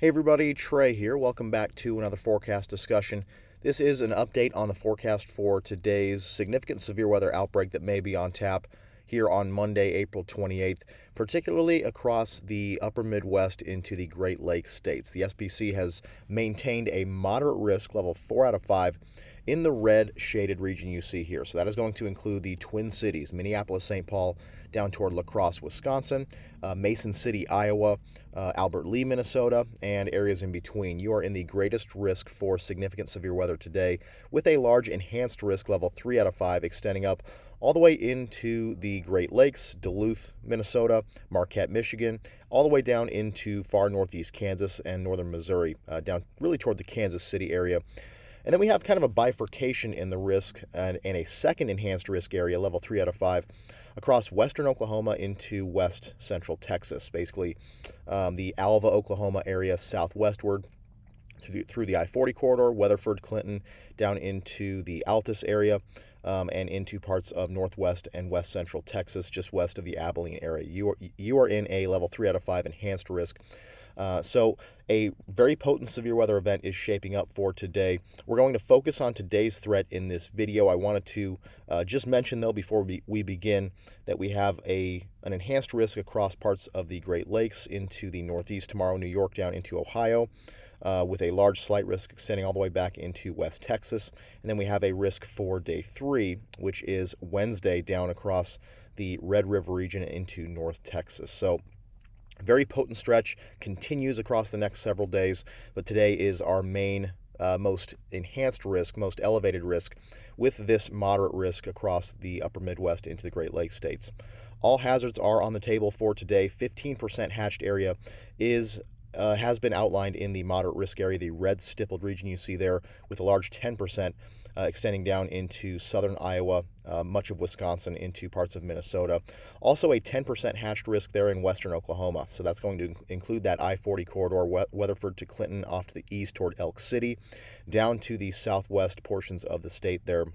Hey everybody, Trey here. Welcome back to another forecast discussion. This is an update on the forecast for today's significant severe weather outbreak that may be on tap here on Monday, April 28th, particularly across the upper Midwest into the Great Lakes states. The SPC has maintained a moderate risk, level 4 out of 5, in the red shaded region you see here. So that is going to include the Twin Cities, Minneapolis, St. Paul, down toward La Crosse, Wisconsin, Mason City, Iowa, Albert Lea, Minnesota, and areas in between. You are in the greatest risk for significant severe weather today, with a large enhanced risk level 3 out of 5 extending up all the way into the Great Lakes, Duluth, Minnesota, Marquette, Michigan, all the way down into far northeast Kansas and northern Missouri, down really toward the Kansas City area. And then we have kind of a bifurcation in the risk and a second enhanced risk area, level 3 out of 5, across western Oklahoma into west central Texas, basically the Alva, Oklahoma area southwestward through the I-40 corridor, Weatherford, Clinton, down into the Altus area, and into parts of northwest and west central Texas, just west of the Abilene area. You are in a level 3 out of 5 enhanced risk. So a very potent severe weather event is shaping up for today. We're going to focus on today's threat in this video. I wanted to just mention, though, before we begin, that we have an enhanced risk across parts of the Great Lakes into the northeast tomorrow, New York down into Ohio, with a large slight risk extending all the way back into West Texas. And then we have a risk for day 3, which is Wednesday down across the Red River region into North Texas. So very potent stretch continues across the next several days, but today is our main, most enhanced risk, most elevated risk, with this moderate risk across the upper Midwest into the Great Lakes states. All hazards are on the table for today. 15% hatched area has been outlined in the moderate risk area, the red stippled region you see there, with a large 10% extending down into southern Iowa, much of Wisconsin, into parts of Minnesota. Also a 10% hatched risk there in western Oklahoma. So that's going to include that I-40 corridor, Weatherford to Clinton, off to the east toward Elk City, down to the southwest portions of the state there.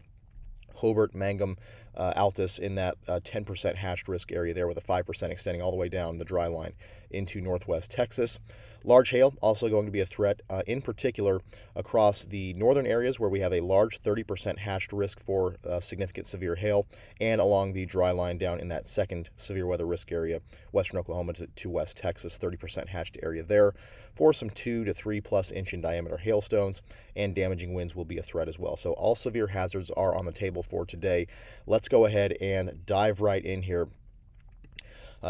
Hobart, Mangum, Altus in that 10% hatched risk area there, with a 5% extending all the way down the dry line into northwest Texas. Large hail also going to be a threat, in particular across the northern areas where we have a large 30% hatched risk for significant severe hail, and along the dry line down in that second severe weather risk area, western Oklahoma to west Texas, 30% hatched area there, for some 2 to 3+ inch in diameter hailstones, and damaging winds will be a threat as well. So all severe hazards are on the table for today. Let's go ahead and dive right in here.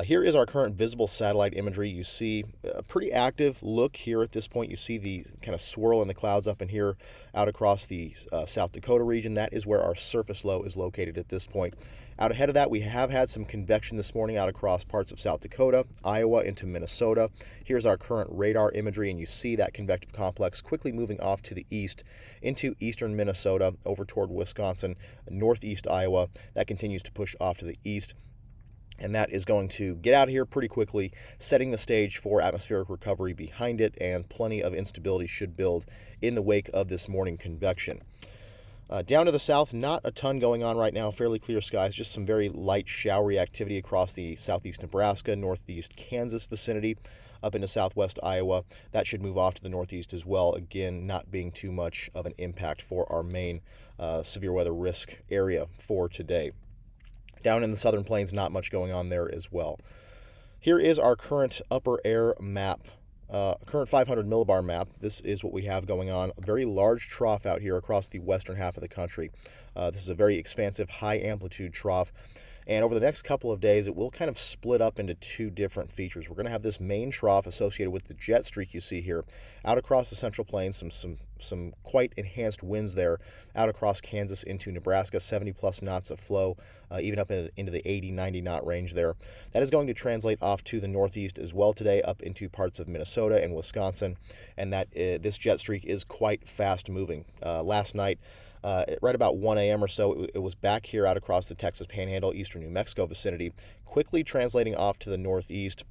Here is our current visible satellite imagery. You see a pretty active look here at this point. You see the kind of swirl in the clouds up in here out across the South Dakota region. That is where our surface low is located at this point. Out ahead of that, we have had some convection this morning out across parts of South Dakota, Iowa, into Minnesota. Here's our current radar imagery, and you see that convective complex quickly moving off to the east into eastern Minnesota, over toward Wisconsin, northeast Iowa. That continues to push off to the east, and that is going to get out of here pretty quickly, setting the stage for atmospheric recovery behind it, and plenty of instability should build in the wake of this morning convection. Down to the south, not a ton going on right now. Fairly clear skies, just some very light showery activity across the southeast Nebraska, northeast Kansas vicinity, up into southwest Iowa. That should move off to the northeast as well, again, not being too much of an impact for our main severe weather risk area for today. Down in the southern plains, not much going on there as well. Here is our current upper air map, current 500 millibar map. This is what we have going on. A very large trough out here across the western half of the country. This is a very expansive, high amplitude trough. And over the next couple of days, it will kind of split up into 2 different features. We're going to have this main trough associated with the jet streak you see here, out across the central plains, some quite enhanced winds there, out across Kansas into Nebraska, 70+ knots of flow, even up into the 80-90 knot range there. That is going to translate off to the northeast as well today, up into parts of Minnesota and Wisconsin, and that this jet streak is quite fast moving. Last night, right about 1 a.m. or so, it was back here out across the Texas Panhandle, eastern New Mexico vicinity, quickly translating off to the northeast.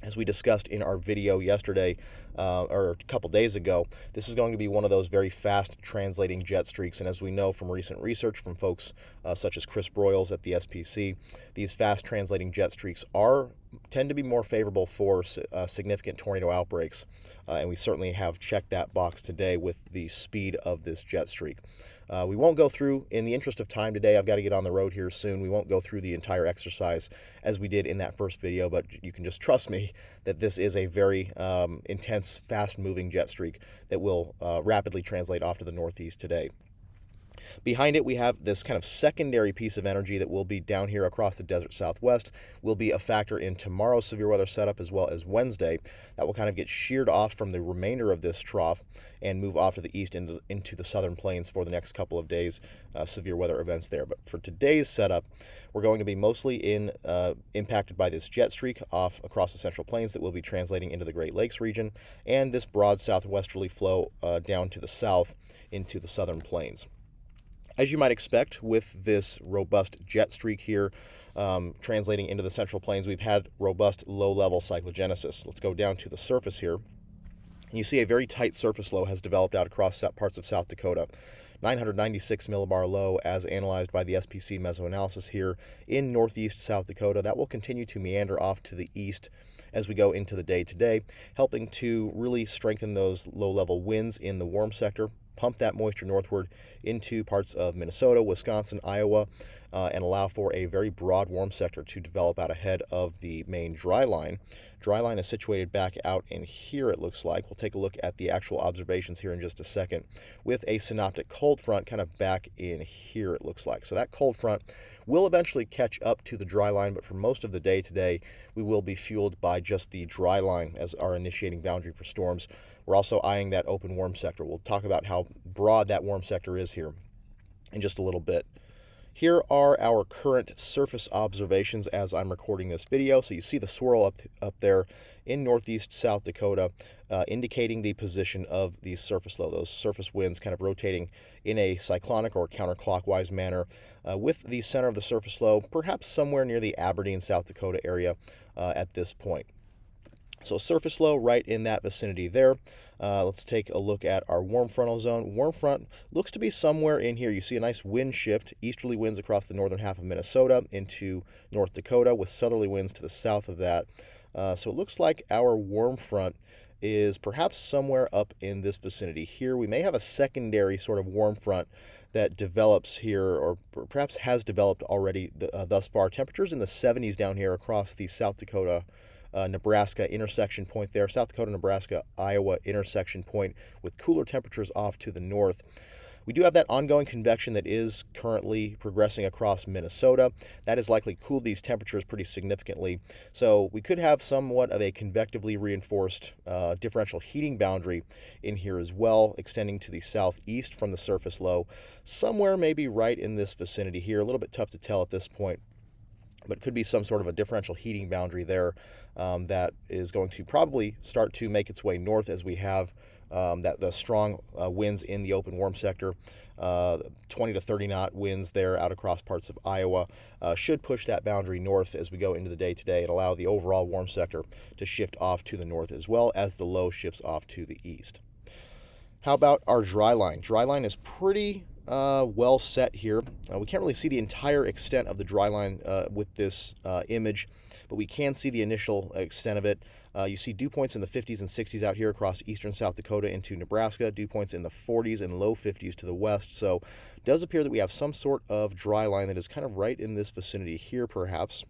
As we discussed in our video yesterday, or a couple days ago, this is going to be one of those very fast translating jet streaks. And as we know from recent research from folks such as Chris Broyles at the SPC, these fast translating jet streaks are tend to be more favorable for significant tornado outbreaks, and we certainly have checked that box today with the speed of this jet streak. We won't go through, in the interest of time today, I've got to get on the road here soon. We won't go through the entire exercise as we did in that first video, but you can just trust me that this is a very intense, fast-moving jet streak that will rapidly translate off to the northeast today. Behind it, we have this kind of secondary piece of energy that will be down here across the desert southwest, will be a factor in tomorrow's severe weather setup as well as Wednesday. That will kind of get sheared off from the remainder of this trough and move off to the east into the southern plains for the next couple of days, severe weather events there. But for today's setup, we're going to be mostly impacted by this jet streak off across the central plains that will be translating into the Great Lakes region, and this broad southwesterly flow down to the south into the southern plains. As you might expect with this robust jet streak here translating into the central plains, we've had robust low-level cyclogenesis. Let's go down to the surface here. You see a very tight surface low has developed out across parts of South Dakota. 996 millibar low as analyzed by the SPC mesoanalysis here in northeast South Dakota. That will continue to meander off to the east as we go into the day today, helping to really strengthen those low-level winds in the warm sector, pump that moisture northward into parts of Minnesota, Wisconsin, Iowa, and allow for a very broad warm sector to develop out ahead of the main dry line. Dry line is situated back out in here, it looks like. We'll take a look at the actual observations here in just a second, with a synoptic cold front kind of back in here, it looks like. So that cold front will eventually catch up to the dry line, but for most of the day today, we will be fueled by just the dry line as our initiating boundary for storms. We're also eyeing that open warm sector. We'll talk about how broad that warm sector is here in just a little bit. Here are our current surface observations as I'm recording this video. So you see the swirl up there in northeast South Dakota, indicating the position of the surface low, those surface winds kind of rotating in a cyclonic or counterclockwise manner, with the center of the surface low perhaps somewhere near the Aberdeen, South Dakota area at this point. So surface low right in that vicinity there. Let's take a look at our warm frontal zone. Warm front looks to be somewhere in here. You see a nice wind shift, easterly winds across the northern half of Minnesota into North Dakota with southerly winds to the south of that. So it looks like our warm front is perhaps somewhere up in this vicinity here. We may have a secondary sort of warm front that develops here, or perhaps has developed already thus far. Temperatures in the 70s down here across the South Dakota Nebraska intersection point there, South Dakota, Nebraska, Iowa intersection point, with cooler temperatures off to the north. We do have that ongoing convection that is currently progressing across Minnesota. That has likely cooled these temperatures pretty significantly. So we could have somewhat of a convectively reinforced differential heating boundary in here as well, extending to the southeast from the surface low, somewhere maybe right in this vicinity here. A little bit tough to tell at this point, but it could be some sort of a differential heating boundary there that is going to probably start to make its way north as we have the strong winds in the open warm sector. 20 to 30 knot winds there out across parts of Iowa should push that boundary north as we go into the day today and allow the overall warm sector to shift off to the north as well as the low shifts off to the east. How about our dry line? Dry line is pretty well set here. We can't really see the entire extent of the dry line with this image, but we can see the initial extent of it. You see dew points in the 50s and 60s out here across eastern South Dakota into Nebraska, dew points in the 40s and low 50s to the west. So it does appear that we have some sort of dry line that is kind of right in this vicinity here, perhaps.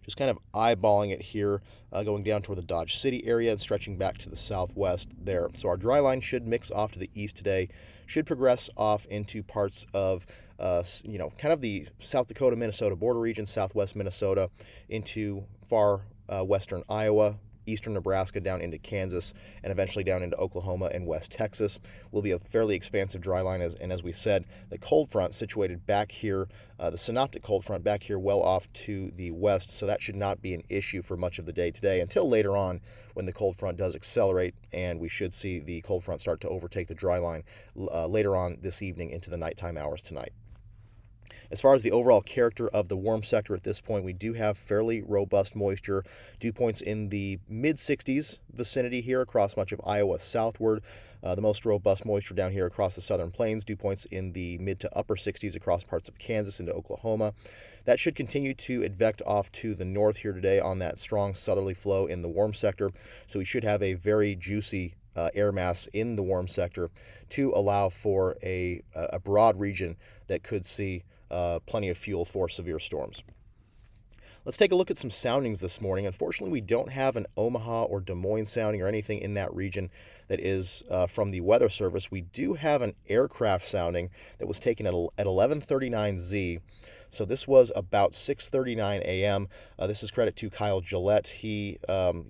Just kind of eyeballing it here, going down toward the Dodge City area and stretching back to the southwest there. So our dry line should mix off to the east today, should progress off into parts of, kind of the South Dakota, Minnesota border region, southwest Minnesota, into far western Iowa, eastern Nebraska, down into Kansas, and eventually down into Oklahoma and West Texas. Will be a fairly expansive dry line, and as we said, the cold front situated back here, the synoptic cold front back here well off to the west, so that should not be an issue for much of the day today until later on when the cold front does accelerate, and we should see the cold front start to overtake the dry line later on this evening into the nighttime hours tonight. As far as the overall character of the warm sector at this point, we do have fairly robust moisture. Dew points in the mid-60s vicinity here across much of Iowa southward. The most robust moisture down here across the southern plains. Dew points in the mid to upper 60s across parts of Kansas into Oklahoma. That should continue to advect off to the north here today on that strong southerly flow in the warm sector. So we should have a very juicy air mass in the warm sector to allow for a broad region that could see plenty of fuel for severe storms. Let's take a look at some soundings this morning. Unfortunately, we don't have an Omaha or Des Moines sounding or anything in that region that is from the Weather Service. We do have an aircraft sounding that was taken at 11:39 Z. So this was about 6:39 a.m. This is credit to Kyle Gillette. He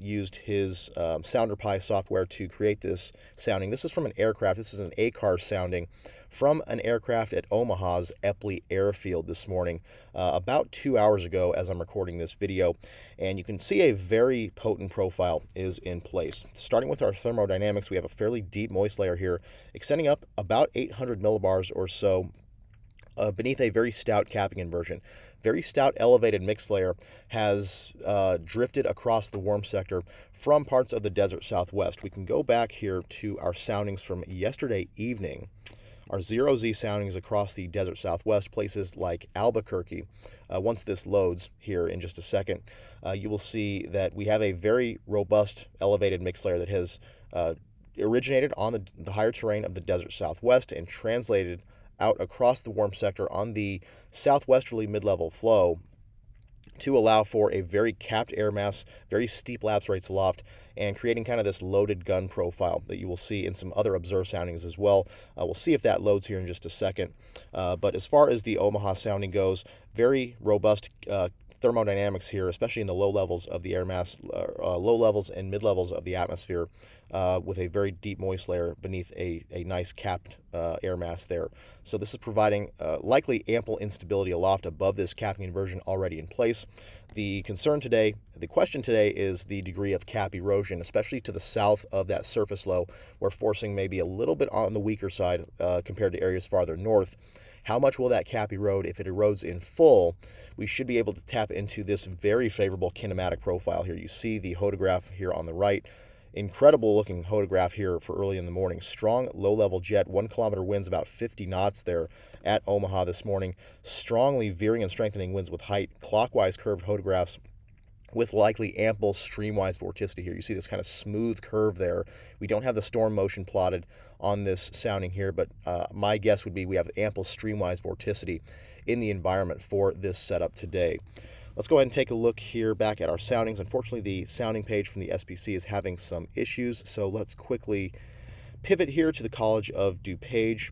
used his SounderPie software to create this sounding. This is from an aircraft. This is an ACAR sounding from an aircraft at Omaha's Epley Airfield this morning, about 2 hours ago as I'm recording this video. And you can see a very potent profile is in place. Starting with our thermodynamics, we have a fairly deep moist layer here, extending up about 800 millibars or so beneath a very stout capping inversion. Very stout elevated mixed layer has drifted across the warm sector from parts of the desert southwest. We can go back here to our soundings from yesterday evening. Our 0Z soundings across the desert southwest, places like Albuquerque. Once this loads here in just a second, you will see that we have a very robust elevated mixed layer that has originated on the higher terrain of the desert southwest and translated out across the warm sector on the southwesterly mid-level flow to allow for a very capped air mass, very steep lapse rates aloft, and creating kind of this loaded gun profile that you will see in some other observed soundings as well. We'll see if that loads here in just a second. But as far as the Omaha sounding goes, very robust thermodynamics here, especially in the low levels of the air mass, low levels and mid levels of the atmosphere, with a very deep moist layer beneath a nice capped air mass there. So this is providing likely ample instability aloft above this capping inversion already in place. The question today is the degree of cap erosion, especially to the south of that surface low, where forcing may be a little bit on the weaker side compared to areas farther north. How much will that cap erode? If it erodes in full, we should be able to tap into this very favorable kinematic profile here. You see the hodograph here on the right. Incredible looking hodograph here for early in the morning. Strong low-level jet, 1 kilometer winds, about 50 knots there at Omaha this morning. Strongly veering and strengthening winds with height, clockwise curved hodographs with likely ample streamwise vorticity here. You see this kind of smooth curve there. We don't have the storm motion plotted on this sounding here, but my guess would be we have ample streamwise vorticity in the environment for this setup today. Let's go ahead and take a look here back at our soundings. Unfortunately, the sounding page from the SPC is having some issues, so let's quickly pivot here to the College of DuPage.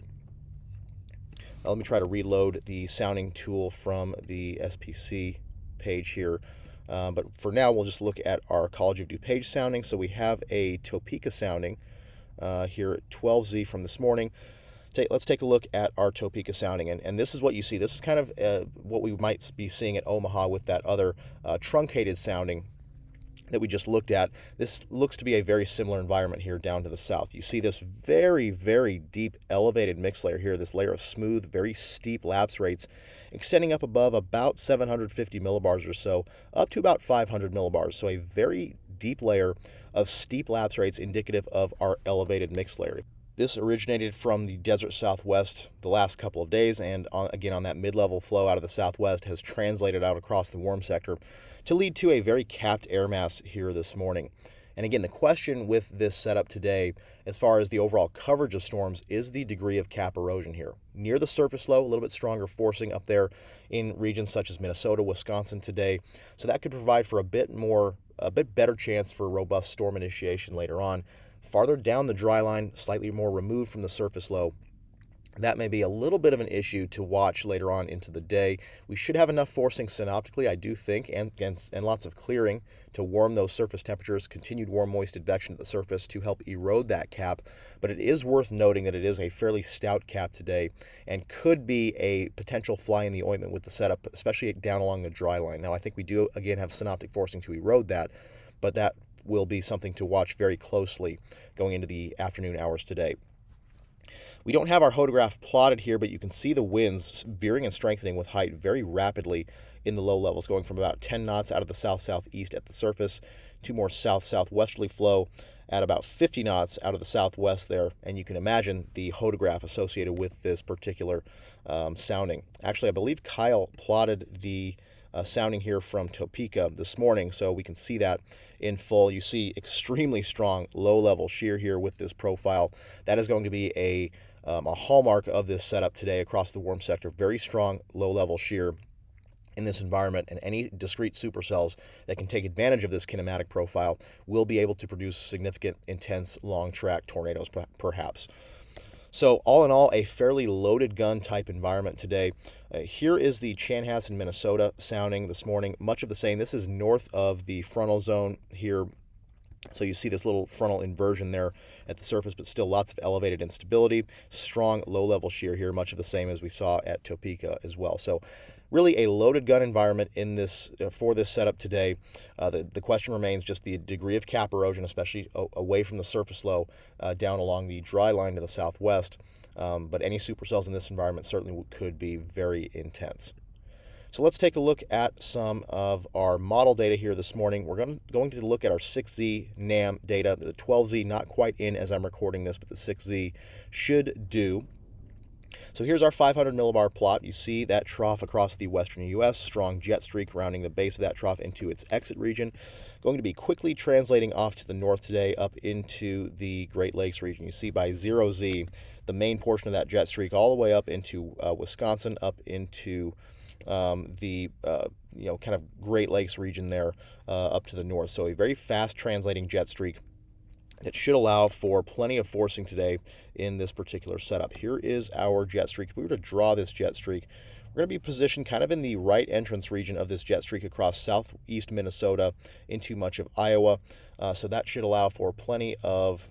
Let me try to reload the sounding tool from the SPC page here. But for now, we'll just look at our College of DuPage sounding. So we have a Topeka sounding here at 12Z from this morning. Let's take a look at our Topeka sounding. And this is what you see. This is kind of what we might be seeing at Omaha with that other truncated sounding that we just looked at. This looks to be a very similar environment here down to the south. You see this very, very deep elevated mixed layer here, this layer of smooth, very steep lapse rates, extending up above about 750 millibars or so, up to about 500 millibars. So a very deep layer of steep lapse rates indicative of our elevated mixed layer. This originated from the desert southwest the last couple of days, and again on that mid-level flow out of the southwest has translated out across the warm sector to lead to a very capped air mass here this morning. And again, the question with this setup today, as far as the overall coverage of storms, is the degree of cap erosion here. Near the surface low, a little bit stronger forcing up there in regions such as Minnesota, Wisconsin today. So that could provide for a bit better chance for robust storm initiation later on. Farther down the dry line, slightly more removed from the surface low, that may be a little bit of an issue to watch later on into the day. We should have enough forcing synoptically, I do think, and lots of clearing to warm those surface temperatures, continued warm, moist advection at the surface to help erode that cap. But it is worth noting that it is a fairly stout cap today and could be a potential fly in the ointment with the setup, especially down along the dry line. Now, I think we do, again, have synoptic forcing to erode that, but that will be something to watch very closely going into the afternoon hours today. We don't have our hodograph plotted here, but you can see the winds veering and strengthening with height very rapidly in the low levels, going from about 10 knots out of the south-southeast at the surface to more south-southwesterly flow at about 50 knots out of the southwest there. And you can imagine the hodograph associated with this particular sounding. Actually, I believe Kyle plotted the sounding here from Topeka this morning, so we can see that in full. You see extremely strong low-level shear here with this profile. That is going to be a hallmark of this setup today across the warm sector. Very strong low-level shear in this environment, and any discrete supercells that can take advantage of this kinematic profile will be able to produce significant, intense, long-track tornadoes, perhaps. So all in all, a fairly loaded gun type environment today. Here is the Chanhassen, Minnesota sounding this morning. Much of the same. This is north of the frontal zone here. So you see this little frontal inversion there at the surface, but still lots of elevated instability. Strong low-level shear here, much of the same as we saw at Topeka as well. So really a loaded gun environment in this for this setup today. The question remains just the degree of cap erosion, especially away from the surface low down along the dry line to the southwest. But any supercells in this environment certainly could be very intense. So let's take a look at some of our model data here this morning. We're going to look at our 6Z NAM data. The 12Z not quite in as I'm recording this, but the 6Z should do. So here's our 500 millibar plot. You see that trough across the western U.S., strong jet streak rounding the base of that trough into its exit region. Going to be quickly translating off to the north today up into the Great Lakes region. You see by 0Z, the main portion of that jet streak all the way up into Wisconsin, up into the kind of Great Lakes region there up to the north. So a very fast translating jet streak that should allow for plenty of forcing today in this particular setup. Here is our jet streak. If we were to draw this jet streak, we're going to be positioned kind of in the right entrance region of this jet streak across southeast Minnesota into much of Iowa. So that should allow for plenty of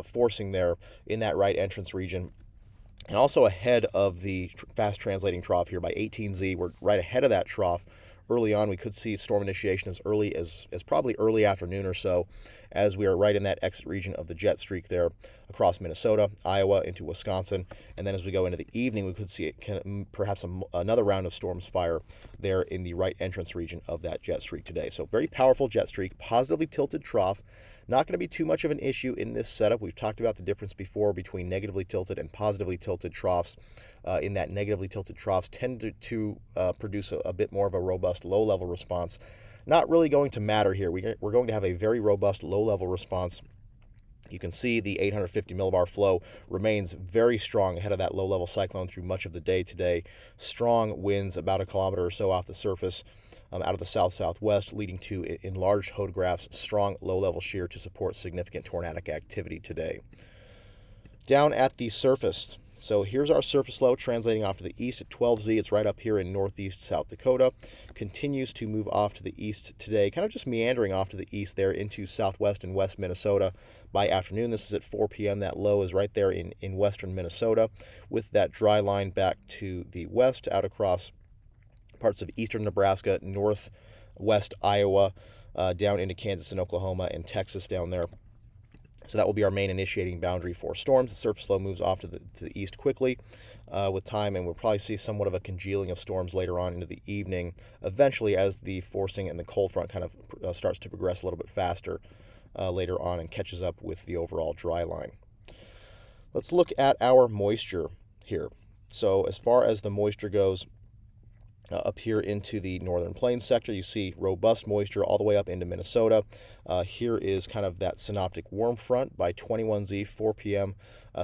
forcing there in that right entrance region. And also ahead of the fast translating trough here by 18Z, we're right ahead of that trough. Early on, we could see storm initiation as early as probably early afternoon or so, as we are right in that exit region of the jet streak there across Minnesota, Iowa, into Wisconsin. And then as we go into the evening, we could see perhaps another round of storms fire there in the right entrance region of that jet streak today. So very powerful jet streak, positively tilted trough. Not going to be too much of an issue in this setup. We've talked about the difference before between negatively tilted and positively tilted troughs. In that negatively tilted troughs tend to produce a bit more of a robust low-level response. Not really going to matter here. We're going to have a very robust low-level response. You can see the 850 millibar flow remains very strong ahead of that low-level cyclone through much of the day today. Strong winds about a kilometer or so off the surface out of the south-southwest, leading to enlarged hodographs, strong low-level shear to support significant tornadic activity today. Down at the surface, so here's our surface low translating off to the east at 12Z. It's right up here in northeast South Dakota. Continues to move off to the east today, kind of just meandering off to the east there into southwest and west Minnesota by afternoon. This is at 4 p.m. That low is right there in western Minnesota with that dry line back to the west out across parts of eastern Nebraska, northwest Iowa, down into Kansas and Oklahoma and Texas down there. So that will be our main initiating boundary for storms. The surface low moves off to the east quickly with time, and we'll probably see somewhat of a congealing of storms later on into the evening, eventually as the forcing and the cold front kind of starts to progress a little bit faster later on and catches up with the overall dry line. Let's look at our moisture here. So as far as the moisture goes, up here into the northern plains sector, you see robust moisture all the way up into Minnesota. Here is kind of that synoptic warm front by 21Z, 4 p.m.,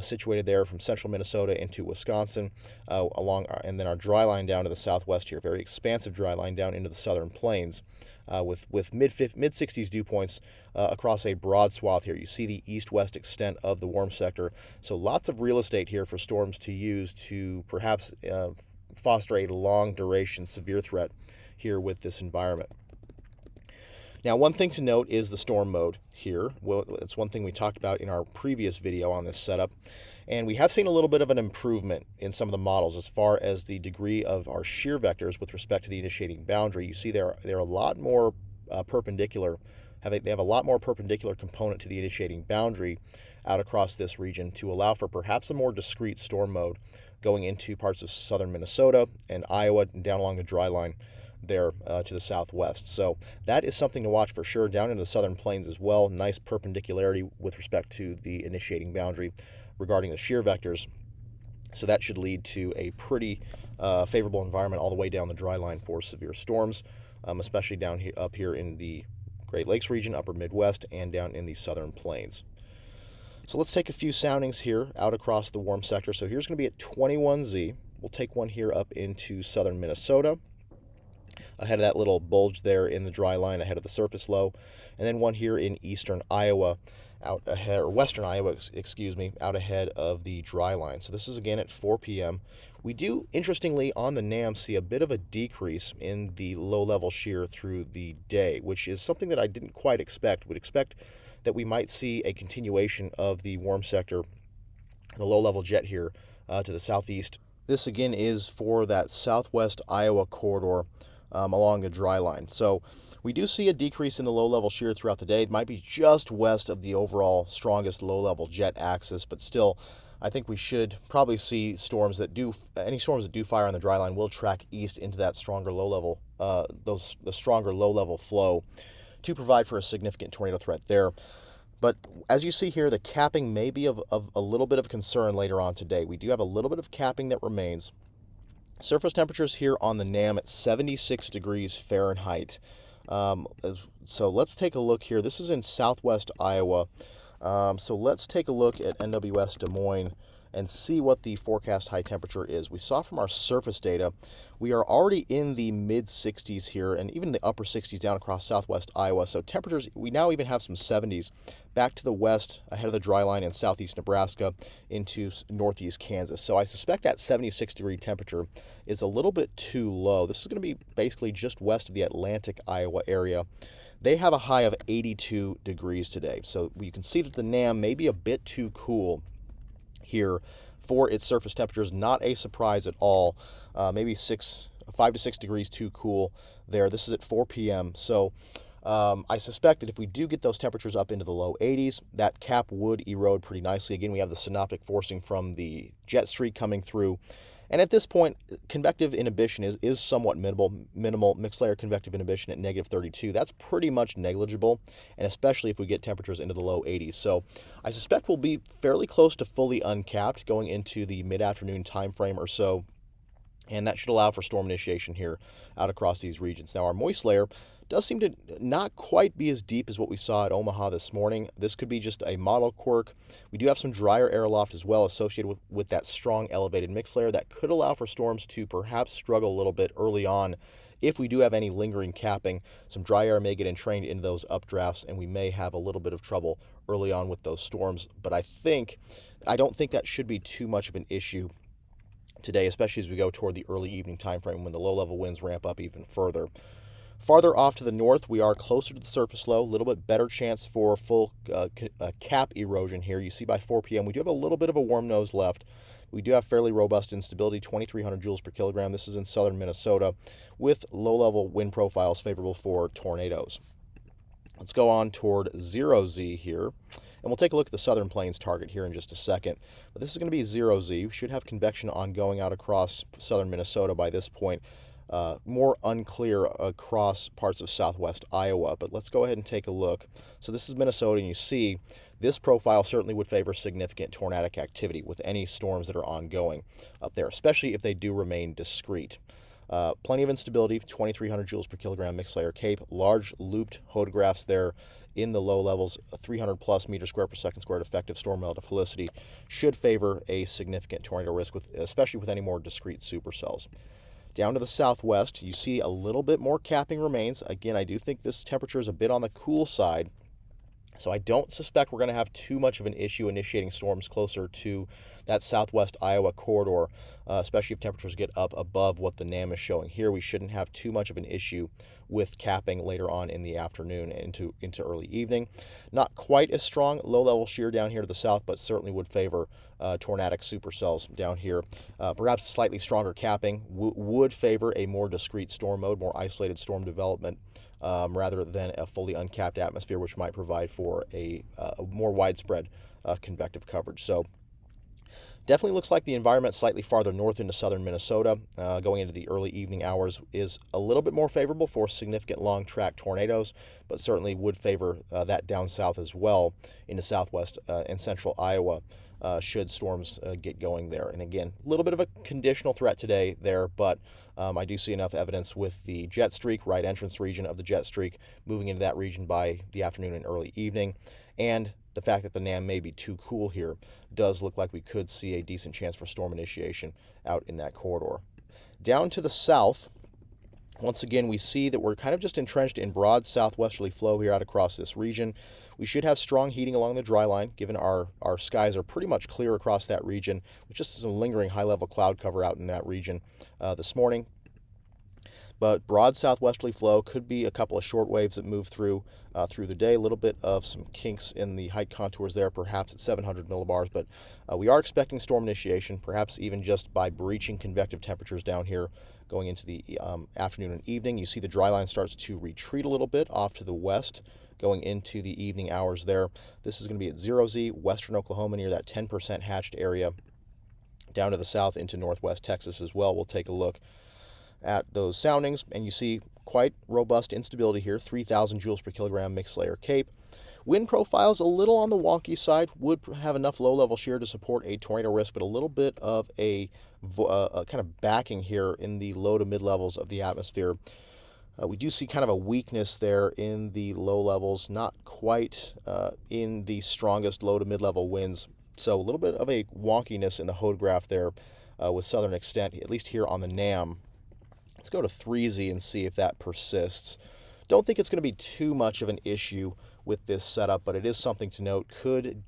situated there from central Minnesota into Wisconsin, and then our dry line down to the southwest here, very expansive dry line down into the southern plains, with mid-60s dew points across a broad swath here. You see the east-west extent of the warm sector, so lots of real estate here for storms to use to perhaps foster a long-duration severe threat here with this environment. Now, one thing to note is the storm mode here. Well, it's one thing we talked about in our previous video on this setup, and we have seen a little bit of an improvement in some of the models as far as the degree of our shear vectors with respect to the initiating boundary. You see they're a lot more perpendicular. They have a lot more perpendicular component to the initiating boundary out across this region to allow for perhaps a more discrete storm mode going into parts of southern Minnesota and Iowa and down along the dry line there to the southwest. So that is something to watch for sure. Down into the southern plains as well. Nice perpendicularity with respect to the initiating boundary regarding the shear vectors. So that should lead to a pretty favorable environment all the way down the dry line for severe storms, especially down here, up here in the Great Lakes region, upper Midwest, and down in the southern plains. So let's take a few soundings here out across the warm sector. So here's going to be at 21Z. We'll take one here up into southern Minnesota, ahead of that little bulge there in the dry line ahead of the surface low, and then one here in eastern Iowa, out ahead, or western Iowa, excuse me, out ahead of the dry line. So this is again at 4 p.m. We do, interestingly, on the NAM see a bit of a decrease in the low-level shear through the day, which is something that I didn't quite expect. Would expect that we might see a continuation of the warm sector, the low-level jet here to the southeast. This again is for that southwest Iowa corridor along the dry line. So we do see a decrease in the low-level shear throughout the day. It might be just west of the overall strongest low-level jet axis, but still, I think we should probably see any storms that do fire on the dry line will track east into that stronger low-level, the stronger low-level flow to provide for a significant tornado threat there. But as you see here, the capping may be of a little bit of concern later on today. We do have a little bit of capping that remains. Surface temperatures here on the NAM at 76 degrees Fahrenheit. So let's take a look here. This is in southwest Iowa. So let's take a look at NWS Des Moines and see what the forecast high temperature is. We saw from our surface data, we are already in the mid 60s here and even the upper 60s down across southwest Iowa. So temperatures, we now even have some 70s back to the west ahead of the dry line in southeast Nebraska into northeast Kansas. So I suspect that 76 degree temperature is a little bit too low. This is going to be basically just west of the Atlantic Iowa area. They have a high of 82 degrees today. So you can see that the NAM may be a bit too cool here for its surface temperatures. Not a surprise at all. Maybe 5 to 6 degrees too cool there. This is at 4 p.m. So I suspect that if we do get those temperatures up into the low 80s, that cap would erode pretty nicely. Again, we have the synoptic forcing from the jet streak coming through. And at this point, convective inhibition is somewhat minimal. Mixed layer convective inhibition at negative 32. That's pretty much negligible, and especially if we get temperatures into the low 80s. So I suspect we'll be fairly close to fully uncapped going into the mid-afternoon time frame or so, and that should allow for storm initiation here out across these regions. Now, our moist layer does seem to not quite be as deep as what we saw at Omaha this morning. This could be just a model quirk. We do have some drier air aloft as well associated with that strong elevated mixed layer that could allow for storms to perhaps struggle a little bit early on. If we do have any lingering capping, some dry air may get entrained into those updrafts, and we may have a little bit of trouble early on with those storms. But I don't think that should be too much of an issue today, especially as we go toward the early evening time frame when the low-level winds ramp up even further. Farther off to the north, we are closer to the surface low, a little bit better chance for full cap erosion here. You see by 4 p.m. we do have a little bit of a warm nose left. We do have fairly robust instability, 2,300 joules per kilogram. This is in southern Minnesota with low-level wind profiles favorable for tornadoes. Let's go on toward 0Z here, and we'll take a look at the southern plains target here in just a second. But this is going to be 0Z. We should have convection ongoing out across southern Minnesota by this point. More unclear across parts of southwest Iowa, but let's go ahead and take a look. So this is Minnesota, and you see this profile certainly would favor significant tornadic activity with any storms that are ongoing up there, especially if they do remain discrete. Plenty of instability, 2,300 joules per kilogram mixed layer cape, large looped photographs there in the low levels, 300 plus meters square per second squared effective storm relative helicity should favor a significant tornado risk, especially with any more discrete supercells. Down to the southwest, you see a little bit more capping remains. Again, I do think this temperature is a bit on the cool side, so I don't suspect we're going to have too much of an issue initiating storms closer to that southwest Iowa corridor, especially if temperatures get up above what the NAM is showing here. We shouldn't have too much of an issue with capping later on in the afternoon into early evening. Not quite as strong low-level shear down here to the south, but certainly would favor tornadic supercells down here. Perhaps slightly stronger capping would favor a more discrete storm mode, more isolated storm development, rather than a fully uncapped atmosphere, which might provide for a more widespread convective coverage. So definitely looks like the environment slightly farther north into southern Minnesota, going into the early evening hours, is a little bit more favorable for significant long-track tornadoes, but certainly would favor that down south as well into southwest and central Iowa should storms get going there. And again, a little bit of a conditional threat today there, but I do see enough evidence with the jet streak, right entrance region of the jet streak, moving into that region by the afternoon and early evening, and the fact that the NAM may be too cool here does look like we could see a decent chance for storm initiation out in that corridor. Down to the south, once again, we see that we're kind of just entrenched in broad southwesterly flow here out across this region. We should have strong heating along the dry line, given our skies are pretty much clear across that region, with just some lingering high-level cloud cover out in that region this morning. But broad southwesterly flow, could be a couple of short waves that move through the day. A little bit of some kinks in the height contours there, perhaps at 700 millibars. But we are expecting storm initiation, perhaps even just by breaching convective temperatures down here going into the afternoon and evening. You see the dry line starts to retreat a little bit off to the west going into the evening hours there. This is going to be at 0Z, western Oklahoma, near that 10% hatched area. Down to the south into northwest Texas as well. We'll take a look at those soundings, and you see quite robust instability here, 3,000 joules per kilogram mixed layer CAPE. Wind profiles a little on the wonky side, would have enough low-level shear to support a tornado risk, but a little bit of a kind of backing here in the low to mid-levels of the atmosphere. We do see kind of a weakness there in the low levels, not quite in the strongest low to mid-level winds. So a little bit of a wonkiness in the hodograph there with southern extent, at least here on the NAM. Let's go to 3Z and see if that persists. Don't think it's going to be too much of an issue with this setup, but it is something to note. Could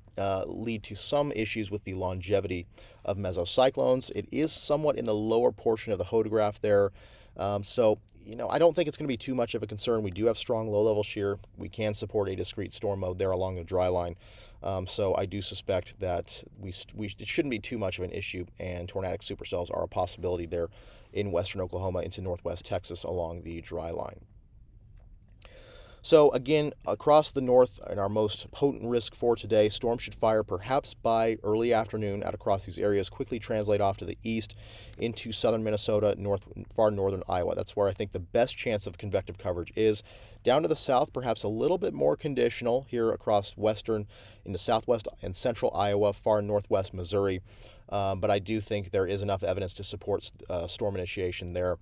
lead to some issues with the longevity of mesocyclones. It is somewhat in the lower portion of the hodograph there. So, I don't think it's going to be too much of a concern. We do have strong low-level shear. We can support a discrete storm mode there along the dry line. So I do suspect that it shouldn't be too much of an issue, and tornadic supercells are a possibility there in western Oklahoma into northwest Texas along the dry line. So again, across the north, in our most potent risk for today, storms should fire perhaps by early afternoon out across these areas, quickly translate off to the east into southern Minnesota, far northern Iowa. That's where I think the best chance of convective coverage is. Down to the south, perhaps a little bit more conditional here across western into southwest and central Iowa, far northwest Missouri. But I do think there is enough evidence to support storm initiation there,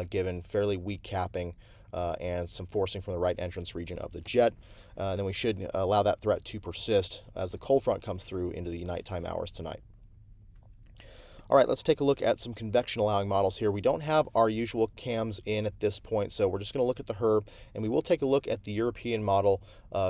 given fairly weak capping and some forcing from the right entrance region of the jet. Then we should allow that threat to persist as the cold front comes through into the nighttime hours tonight. All right, let's take a look at some convection allowing models here. We don't have our usual cams in at this point, so we're just going to look at the HRRR, and we will take a look at the European model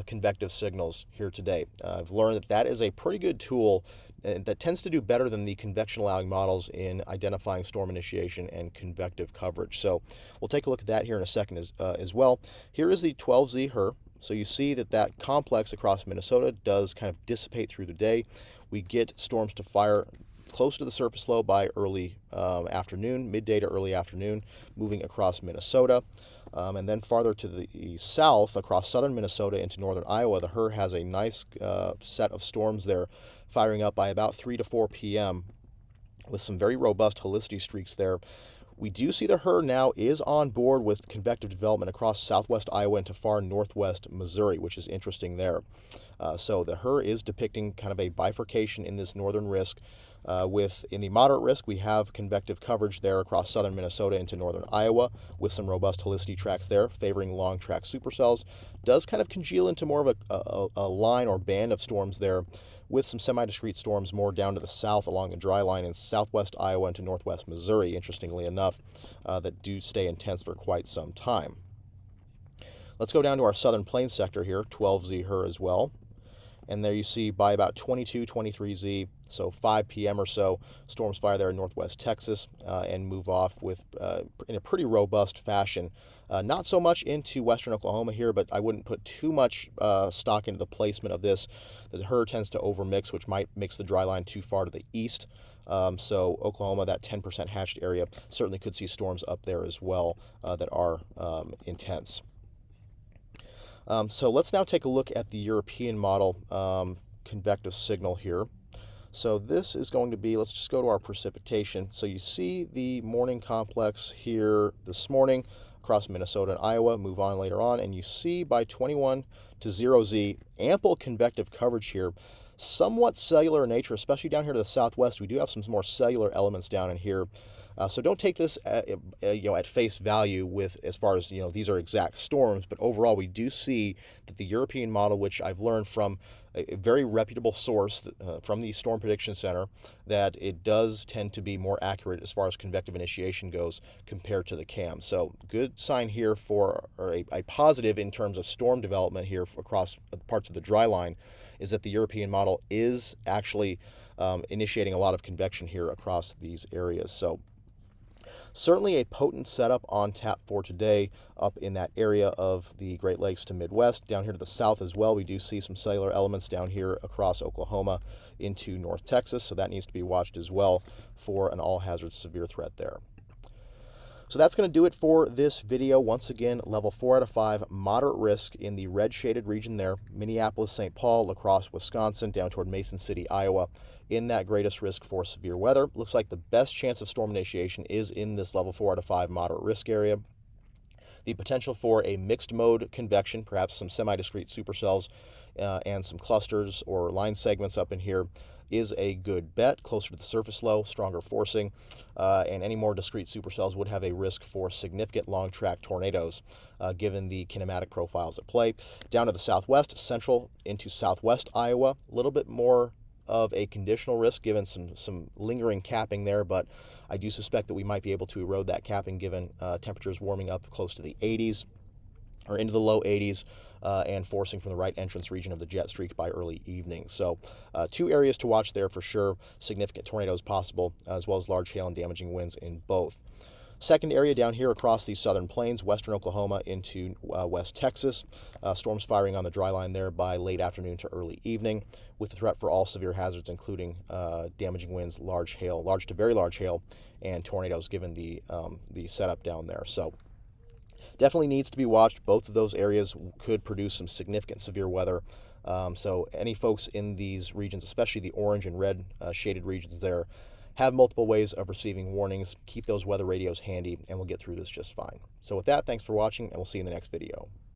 convective signals here today. I've learned that that is a pretty good tool that tends to do better than the convection allowing models in identifying storm initiation and convective coverage. So we'll take a look at that here in a second as well. Here is the 12Z HRRR. So you see that complex across Minnesota does kind of dissipate through the day. We get storms to fire close to the surface low by early afternoon, midday to early afternoon, moving across Minnesota. And then farther to the south, across southern Minnesota into northern Iowa, the HRRR has a nice set of storms there, firing up by about 3 to 4 p.m. with some very robust helicity streaks there. We do see the HRRR now is on board with convective development across southwest Iowa into far northwest Missouri, which is interesting there. So the HRRR is depicting kind of a bifurcation in this northern risk. In the moderate risk, we have convective coverage there across southern Minnesota into northern Iowa with some robust helicity tracks there, favoring long track supercells. Does kind of congeal into more of a line or band of storms there with some semi-discrete storms more down to the south along the dry line in southwest Iowa into northwest Missouri, interestingly enough, that do stay intense for quite some time. Let's go down to our southern plains sector here, 12Z HRRR as well. And there you see by about 22, 23Z, so 5 p.m. or so, storms fire there in northwest Texas and move off in a pretty robust fashion. Not so much into western Oklahoma here, but I wouldn't put too much stock into the placement of this. The HRRR tends to overmix, which might mix the dry line too far to the east. So Oklahoma, that 10% hatched area, certainly could see storms up there as well that are intense. So let's now take a look at the European model convective signal here. So this is going to be, let's just go to our precipitation. So you see the morning complex here this morning across Minnesota and Iowa, move on later on, and you see by 21 to 0Z, ample convective coverage here, somewhat cellular in nature, especially down here to the southwest. We do have some more cellular elements down in here. So don't take this at face value with as far as these are exact storms, but overall we do see that the European model, which I've learned from a very reputable source from the Storm Prediction Center, that it does tend to be more accurate as far as convective initiation goes compared to the CAM. So good sign here for, or a positive in terms of storm development here across parts of the dry line, is that the European model is actually initiating a lot of convection here across these areas. So certainly a potent setup on tap for today up in that area of the Great Lakes to Midwest. Down here to the south as well, we do see some cellular elements down here across Oklahoma into North Texas, so that needs to be watched as well for an all-hazards severe threat there. So that's going to do it for this video. Once again, level 4 out of 5, moderate risk in the red shaded region there, Minneapolis, St. Paul, La Crosse, Wisconsin, down toward Mason City, Iowa, in that greatest risk for severe weather. Looks like the best chance of storm initiation is in this level 4 out of 5 moderate risk area. The potential for a mixed mode convection, perhaps some semi-discrete supercells and some clusters or line segments up in here, is a good bet. Closer to the surface low, stronger forcing, and any more discrete supercells would have a risk for significant long track tornadoes given the kinematic profiles at play. Down to the southwest, central into southwest Iowa, a little bit more of a conditional risk given some lingering capping there, but I do suspect that we might be able to erode that capping given temperatures warming up close to the 80s or into the low 80s and forcing from the right entrance region of the jet streak by early evening. So 2 areas to watch there for sure. Significant tornadoes possible, as well as large hail and damaging winds in both. Second area down here across the southern plains, western Oklahoma into west Texas. Storms firing on the dry line there by late afternoon to early evening, with the threat for all severe hazards, including damaging winds, large hail, large to very large hail, and tornadoes given the setup down there. So definitely needs to be watched. Both of those areas could produce some significant severe weather. So any folks in these regions, especially the orange and red shaded regions there, have multiple ways of receiving warnings. Keep those weather radios handy, and we'll get through this just fine. So with that, thanks for watching, and we'll see you in the next video.